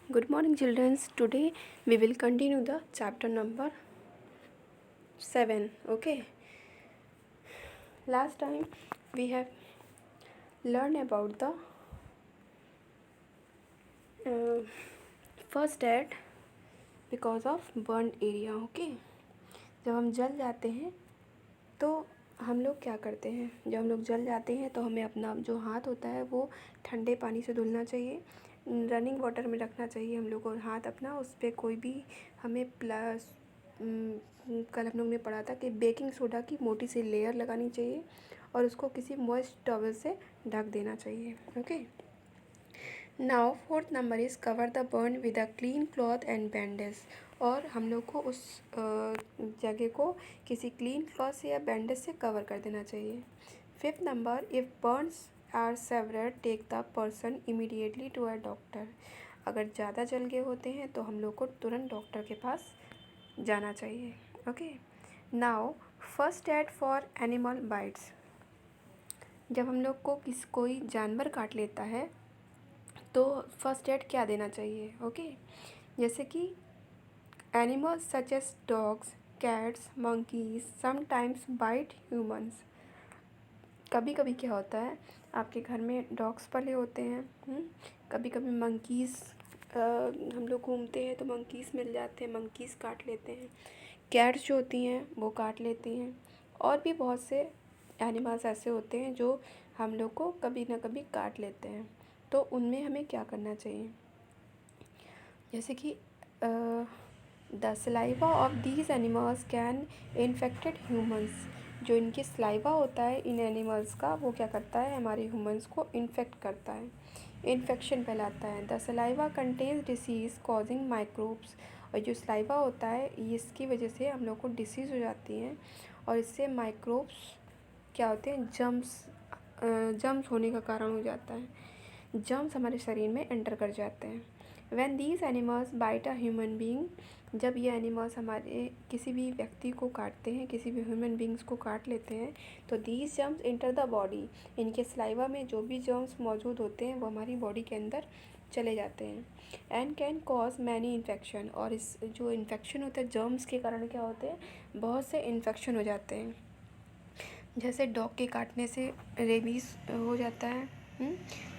Good morning, children. Today we will continue the chapter number 7. Okay. Last time we have learned about the first aid because of burned area. Okay. जब हम जल जाते हैं तो हम लोग क्या करते हैं? जब हम लोग जल जाते हैं तो हमें अपना जो हाथ होता है वो ठंडे पानी से धुलना चाहिए, रनिंग वाटर में रखना चाहिए हम लोग को हाथ अपना। उस पर कोई भी हमें प्लस कल हम लोग ने पढ़ा था कि बेकिंग सोडा की मोटी सी लेयर लगानी चाहिए और उसको किसी मॉइस्ट टॉवल से ढक देना चाहिए। Okay. Now fourth number is cover the burn with a clean cloth and bandage. और हम लोग को उस जगह को किसी क्लीन क्लॉथ से या बैंडेज से कवर कर देना चाहिए। Fifth number, if burns are severe take the person immediately to a doctor. अगर ज़्यादा जल गए होते हैं तो हम लोग को तुरंत डॉक्टर के पास जाना चाहिए। Okay. Now first aid for animal bytes. जब हम लोग को कोई जानवर काट लेता है तो फर्स्ट एड क्या देना चाहिए? ओके। जैसे कि animals such as dogs, cats, monkeys sometimes bite humans. कभी कभी क्या होता है, आपके घर में डॉग्स पले होते हैं, कभी कभी मंकीज़ हम लोग घूमते हैं तो मंकीज़ मिल जाते हैं, मंकीज़ काट लेते हैं। कैट्स जो होती हैं वो काट लेती हैं। और भी बहुत से एनिमल्स ऐसे होते हैं जो हम लोग को कभी ना कभी काट लेते हैं। तो उनमें हमें क्या करना चाहिए? जैसे कि the saliva of these animals can infected humans. जो इनके सलाइवा होता है इन एनिमल्स का, वो क्या करता है, हमारे ह्यूमंस को इन्फेक्ट करता है, इन्फेक्शन फैलाता है। The saliva contains disease causing microbes. और जो सलाइवा होता है इसकी वजह से हम लोग को डिसीज़ हो जाती हैं और इससे माइक्रोब्स क्या होते हैं, जम्स होने का कारण हो जाता है। जम्स हमारे शरीर में एंटर कर जाते हैं। When these animals bite a human being, जब ये एनिमल्स हमारे किसी भी व्यक्ति को काटते हैं, किसी भी ह्यूमन बींग्स को काट लेते हैं, तो these germs enter the body। इनके सलाइवा में जो भी जर्म्स मौजूद होते हैं वो हमारी बॉडी के अंदर चले जाते हैं। And can cause many infection. और इस जो इन्फेक्शन होते हैं जर्म्स के कारण क्या होते हैं, बहुत से इन्फेक्शन हो जाते हैं। जैसे डॉग के काटने से रेबीज़ हो जाता है।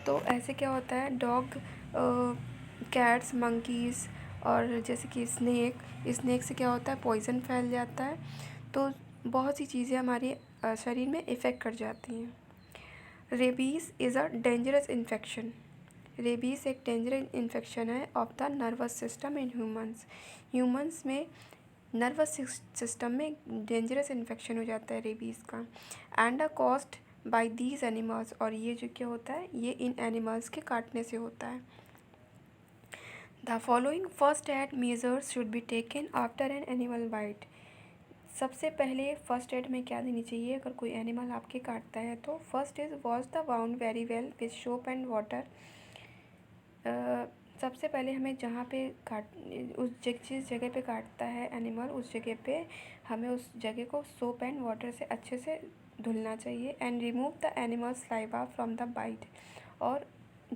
तो ऐसे क्या होता है, डॉग, कैट्स, मंकीज़ और जैसे कि स्नेक से क्या होता है, पॉइज़न फैल जाता है। तो बहुत सी चीज़ें हमारे शरीर में इफ़ेक्ट कर जाती हैं। Rabies is a dangerous infection. Rabies एक डेंजरस इन्फेक्शन है of the nervous system in humans में नर्वस सिस्टम में डेंजरस इन्फेक्शन हो जाता है रेबीज़ का। And a caused by these animals. और ये जो क्या होता है, ये इन एनिमल्स के काटने से होता है। The following first aid measures should be taken after an animal bite. सबसे पहले फर्स्ट एड में क्या देनी चाहिए अगर कोई एनिमल आपके काटता है? तो first is wash the wound very well with soap and water. सबसे पहले हमें जहाँ पे जिस जगह पे काटता है एनिमल, उस जगह पे हमें उस जगह को सोप एंड वाटर से अच्छे से धुलना चाहिए। And remove the animal saliva from the bite. और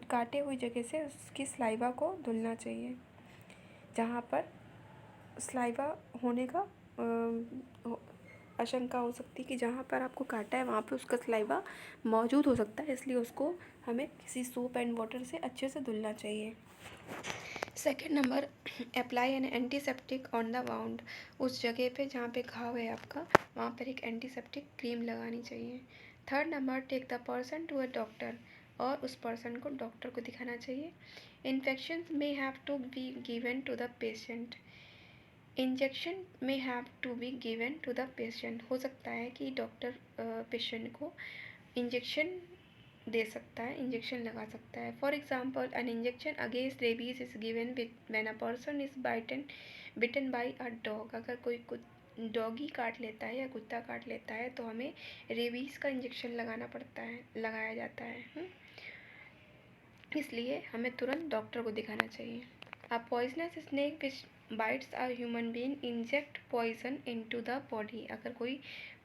काटे हुई जगह से उसकी सलाइवा को धुलना चाहिए। जहाँ पर सलाइवा होने का आशंका हो सकती है कि जहाँ पर आपको काटा है वहाँ पे उसका सलाइवा मौजूद हो सकता है, इसलिए उसको हमें किसी सोप एंड वाटर से अच्छे से धुलना चाहिए। Second number, apply N antiseptic on the wound. उस जगह पे जहाँ पे घाव है आपका, वहाँ पर एक एंटीसेप्टिक क्रीम लगानी चाहिए। Third number, take the person to a doctor. और उस पर्सन को डॉक्टर को दिखाना चाहिए। Infection may have to be given to the patient. Injection may have to be given to the patient. हो सकता है कि डॉक्टर पेशेंट को इंजेक्शन दे सकता है, इंजेक्शन लगा सकता है। For example, an injection against rabies is given when a person is bitten by a dog. अगर कोई डॉगी काट लेता है या कुत्ता काट लेता है तो हमें रेबीज़ का इंजेक्शन लगाया जाता है। इसलिए हमें तुरंत डॉक्टर को दिखाना चाहिए। A poisonous snake which bites a human being inject poison into the body. अगर कोई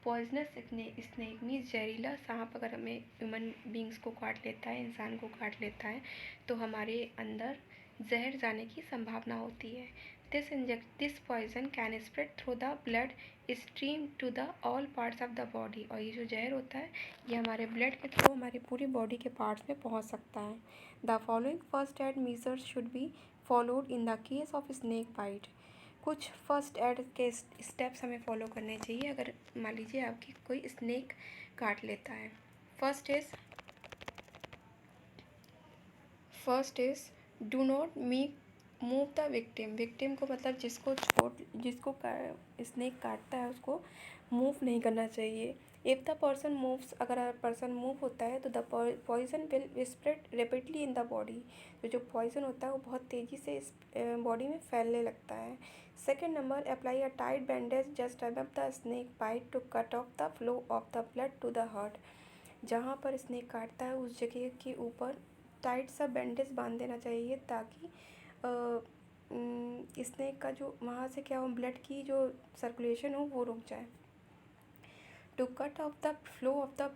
पॉइजनस स्नेक मीन्स जहरीला सांप अगर हमें ह्यूमन बींग्स को काट लेता है, इंसान को काट लेता है, तो हमारे अंदर जहर जाने की संभावना होती है। This poison can spread through the blood stream to the all parts of the body. और ये जो जहर होता है ये हमारे ब्लड के थ्रू हमारी पूरी बॉडी के पार्ट्स में पहुंच सकता है। The following first aid measures should be followed in the case of snake bite. कुछ फर्स्ट एड के स्टेप्स हमें फॉलो करने चाहिए अगर मान लीजिए आपकी कोई स्नेक काट लेता है। First is do not move the victim को मतलब जिसको स्नेक काटता है उसको मूव नहीं करना चाहिए। इफ़ द पर्सन मूव्स, अगर पर्सन मूव होता है तो the poison will spread rapidly in the body. तो जो पॉइजन होता है वो बहुत तेज़ी से बॉडी में फैलने लगता है। Second number, apply a tight bandage just above the snake bite to cut off the flow of the blood to the heart. जहाँ पर स्नेक काटता है उस जगह के ऊपर टाइट सा बैंडेज बांध देना चाहिए ताकि स्नेक का जो वहाँ से क्या हो, ब्लड की जो सर्कुलेशन हो वो रुक जाए। To cut off the flow of the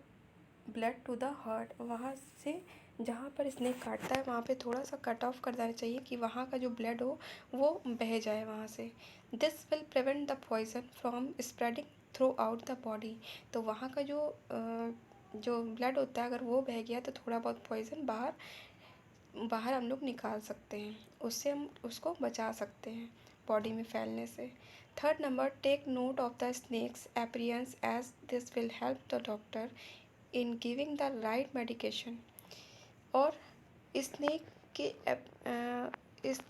blood to the heart, वहाँ से जहाँ पर स्नेक काटता है वहाँ पे थोड़ा सा कट ऑफ कर देना चाहिए कि वहाँ का जो ब्लड हो वो बह जाए वहाँ से। This will prevent the poison from spreading throughout the body. तो वहाँ का जो ब्लड होता है अगर वो बह गया तो थोड़ा बहुत पॉइजन बाहर हम लोग निकाल सकते हैं, उससे हम उसको बचा सकते हैं बॉडी में फैलने से। Third number, take note of the snake's appearance as this will help the doctor in giving the right medication. और स्नेक के इस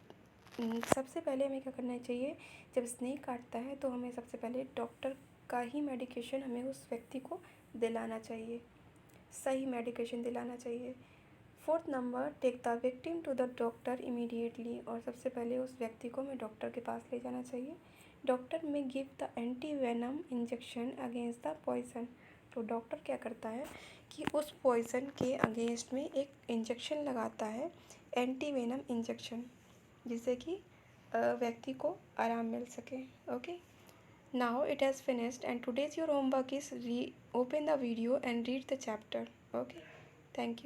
सबसे पहले हमें क्या करना चाहिए, जब स्नेक काटता है तो हमें सबसे पहले डॉक्टर का ही मेडिकेशन हमें उस व्यक्ति को दिलाना चाहिए, सही मेडिकेशन दिलाना चाहिए। Fourth number, take the victim to the doctor immediately. और सबसे पहले उस व्यक्ति को हमें डॉक्टर के पास ले जाना चाहिए। Doctor may give the anti venom injection against the poison. तो डॉक्टर क्या करता है कि उस पॉइजन के अगेंस्ट में एक इंजेक्शन लगाता है, एंटी वेनम इंजेक्शन, जिससे कि व्यक्ति को आराम मिल सके। Okay, now it has finished and today's your homework is open the video and read the chapter. Okay, thank you.